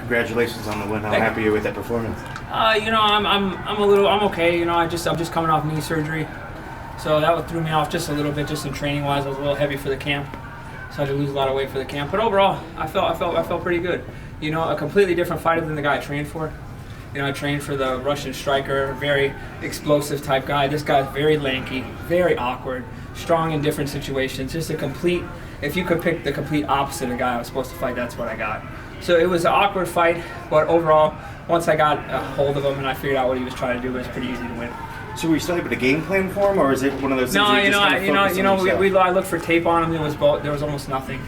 Congratulations on the win. How happy are you with that performance? I'm okay. I'm just coming off knee surgery, so that threw me off just a little bit, just in training wise. I was a little heavy for the camp, so I had to lose a lot of weight for the camp. But overall, I felt pretty good. A completely different fighter than the guy I trained for. I trained for the Russian striker, very explosive type guy. This guy's very lanky, very awkward, strong in different situations. Just if you could pick the complete opposite of the guy I was supposed to fight, that's what I got. So it was an awkward fight, but overall, once I got a hold of him and I figured out what he was trying to do, it was pretty easy to win. So were you still able to game plan for him, or is it one of those things? No, I looked for tape on him. There was almost nothing.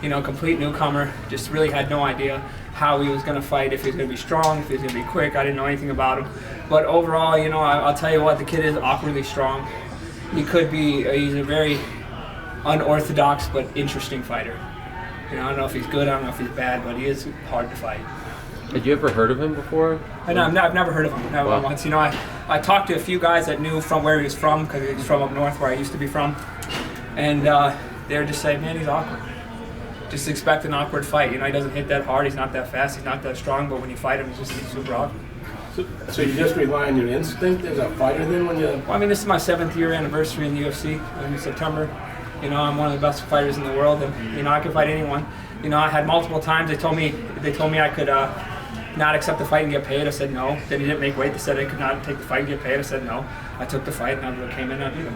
Complete newcomer. Just really had no idea how he was going to fight, if he was going to be strong, if he was going to be quick. I didn't know anything about him. But overall, I'll tell you what, the kid is awkwardly strong. He's a very unorthodox but interesting fighter. I don't know if he's good, I don't know if he's bad, but he is hard to fight. Had you ever heard of him before? I've never heard of him, never once. I talked to a few guys that knew from where he was from, because he was from up north where I used to be from. And they were just saying, man, he's awkward. Just expect an awkward fight. He doesn't hit that hard, he's not that fast, he's not that strong, but when you fight him, he's super awkward. So you just rely on your instinct as a fighter then when you... Well, this is my 7th year anniversary in the UFC in September. I'm one of the best fighters in the world, and I can fight anyone. I had multiple times they told me I could not accept the fight and get paid. I said no. Then he didn't make weight. They said I could not take the fight and get paid. I said no. I took the fight and I came in and I beat him.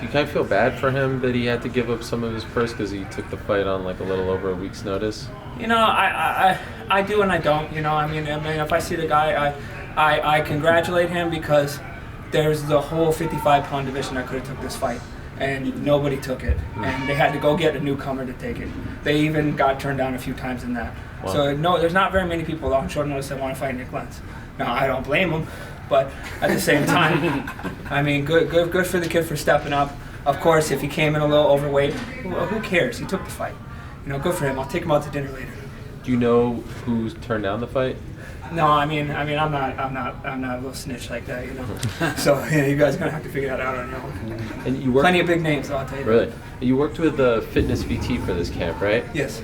You kind of feel bad for him that he had to give up some of his purse because he took the fight on like a little over a week's notice? I do and I don't. If I see the guy, I congratulate him because there's the whole 55-pound division that could have took this fight. And nobody took it, and they had to go get a newcomer to take it. They even got turned down a few times in that. Wow. So no, there's not very many people on short notice that want to fight Nik Lentz. Now I don't blame them, but at the same time, good for the kid for stepping up. Of course, if he came in a little overweight, who cares? He took the fight. Good for him. I'll take him out to dinner later. Do you know who turned down the fight? No, I'm not a little snitch like that, So you guys are gonna have to figure that out on your own. And you worked plenty of big names, I'll tell you. Really? You worked with the fitness VT for this camp, right? Yes.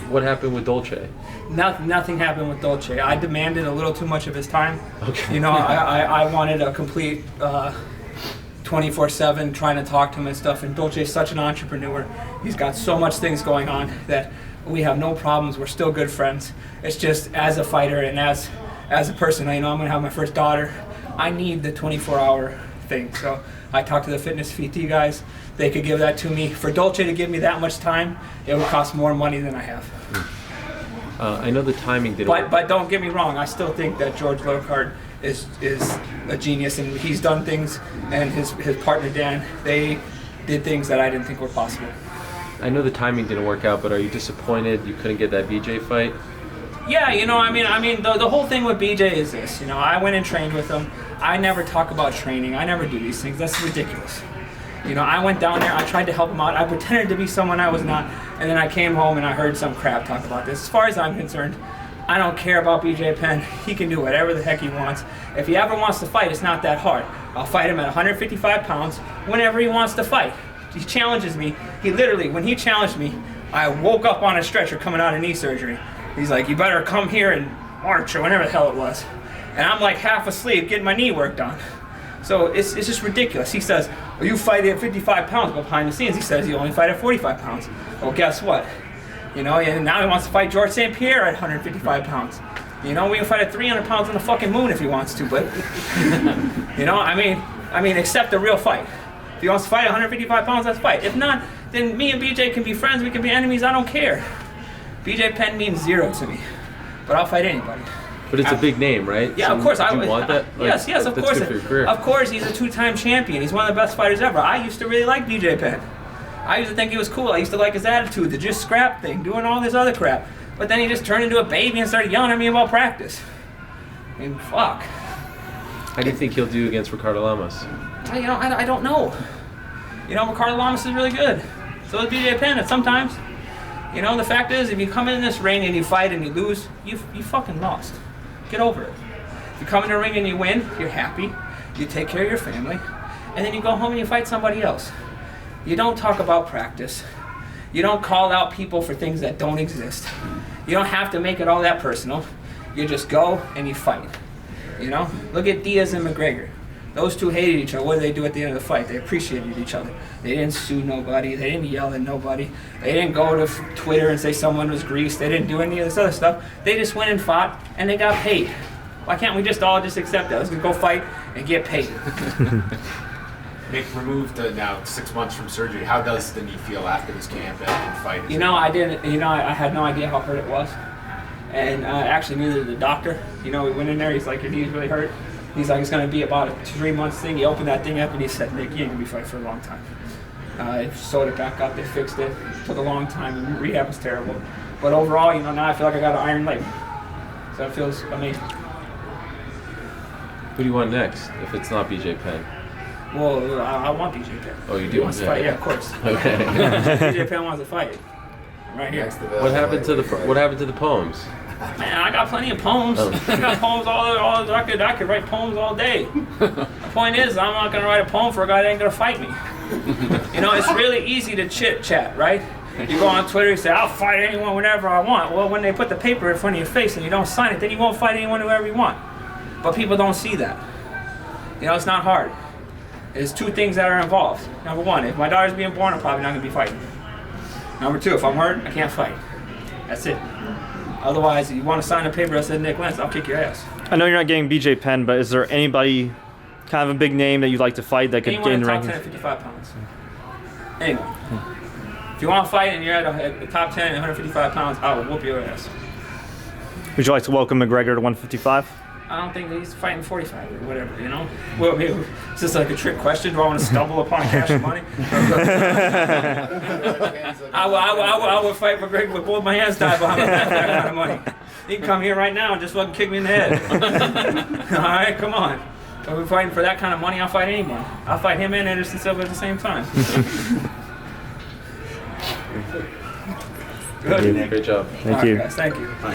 What happened with Dolce? Nothing happened with Dolce. I demanded a little too much of his time. Okay. I wanted a complete 24/7 trying to talk to him and stuff. And Dolce is such an entrepreneur. He's got so much things going on that we have no problems. We're still good friends. It's just as a fighter and as a person, I'm going to have my first daughter. I need the 24-hour thing. So I talked to the fitness VT guys. They could give that to me. For Dolce to give me that much time, it would cost more money than I have. I know the timing didn't work. But don't get me wrong. I still think that George Lockhart is a genius, and he's done things, and his partner Dan, they did things that I didn't think were possible. I know the timing didn't work out, but are you disappointed you couldn't get that BJ fight? Yeah, the whole thing with BJ is this. I went and trained with him. I never talk about training. I never do these things. That's ridiculous. I went down there. I tried to help him out. I pretended to be someone I was not, and then I came home and I heard some crap talk about this. As far as I'm concerned, I don't care about BJ Penn. He can do whatever the heck he wants. If he ever wants to fight, it's not that hard. I'll fight him at 155 pounds whenever he wants to fight. He challenges me. When he challenged me, I woke up on a stretcher coming out of knee surgery. He's like, you better come here in March or whenever the hell it was. And I'm like half asleep getting my knee worked on. So it's just ridiculous. He says, well, you fight at 55 pounds, but behind the scenes he says you only fight at 45 pounds. Well, guess what? And now he wants to fight George St. Pierre at 155 pounds. We can fight at 300 pounds on the fucking moon if he wants to, but, accept a real fight. If he wants to fight at 155 pounds, let's fight. If not, then me and BJ can be friends, we can be enemies, I don't care. BJ Penn means zero to me, but I'll fight anybody. But it's a big name, right? Yeah, so of course. Do you want that? Yes, of course. Good for your career. Of course, he's a two-time champion. He's one of the best fighters ever. I used to really like BJ Penn. I used to think he was cool. I used to like his attitude, the just scrap thing, doing all this other crap. But then he just turned into a baby and started yelling at me about practice. Fuck. How do you think he'll do against Ricardo Lamas? I don't know. Ricardo Lamas is really good. So is BJ Penn. And sometimes, the fact is, if you come in this ring and you fight and you lose, you fucking lost. Get over it. If you come in the ring and you win, you're happy. You take care of your family. And then you go home and you fight somebody else. You don't talk about practice. You don't call out people for things that don't exist. You don't have to make it all that personal. You just go and you fight. You know? Look at Diaz and McGregor. Those two hated each other. What did they do at the end of the fight? They appreciated each other. They didn't sue nobody. They didn't yell at nobody. They didn't go to Twitter and say someone was greased. They didn't do any of this other stuff. They just went and fought, and they got paid. Why can't we just all just accept that? Let's go fight and get paid. Nick, removed now 6 months from surgery. How does the knee feel after this camp and fight? You know, I didn't. You know, I had no idea how hurt it was, and actually neither did the doctor. You know, we went in there. He's like, "Your knee's really hurt." He's like, "It's gonna be about a 3 months thing." He opened that thing up and he said, "Nick, you ain't gonna be fighting for a long time." They sewed it back up. They fixed it. It took a long time. Rehab was terrible, but overall, you know, now I feel like I got an iron leg, so it feels amazing. Who do you want next if it's not BJ Penn? Well, I want BJ Penn. Oh, you do? He wants to fight? Yeah, of course. Okay. BJ Penn wants to fight. Right here. What happened to the poems? Man, I got plenty of poems. Oh. I got poems all I could write poems all day. The point is, I'm not gonna write a poem for a guy that ain't gonna fight me. You know, it's really easy to chit chat, right? You go on Twitter, you say, "I'll fight anyone whenever I want." Well, when they put the paper in front of your face and you don't sign it, then you won't fight anyone whoever you want. But people don't see that. You know, it's not hard. There's two things that are involved. Number one, if my daughter's being born, I'm probably not gonna be fighting. Number two, if I'm hurt, I can't fight. That's it. Otherwise, you want to sign a paper that says Nik Lentz, I'll kick your ass. I know you're not getting BJ Penn, but is there anybody kind of a big name that you'd like to fight that could Anyone get in in the the top 10 rankings? at 55 pounds. Anyone. If you want to fight and you're at the top 10 at 155 pounds, I will whoop your ass. Would you like to welcome McGregor to 155? I don't think he's fighting 45 or whatever, you know? Well, maybe, is this like a trick question? Do I want to stumble upon cash and money? I would fight McGregor with both my hands tied behind my back for that kind of money. He can come here right now and just fucking kick me in the head. All right, come on. If we're fighting for that kind of money, I'll fight anyone. I'll fight him and Anderson Silva at the same time. Good. Great job. Thank All you. right, guys, thank you.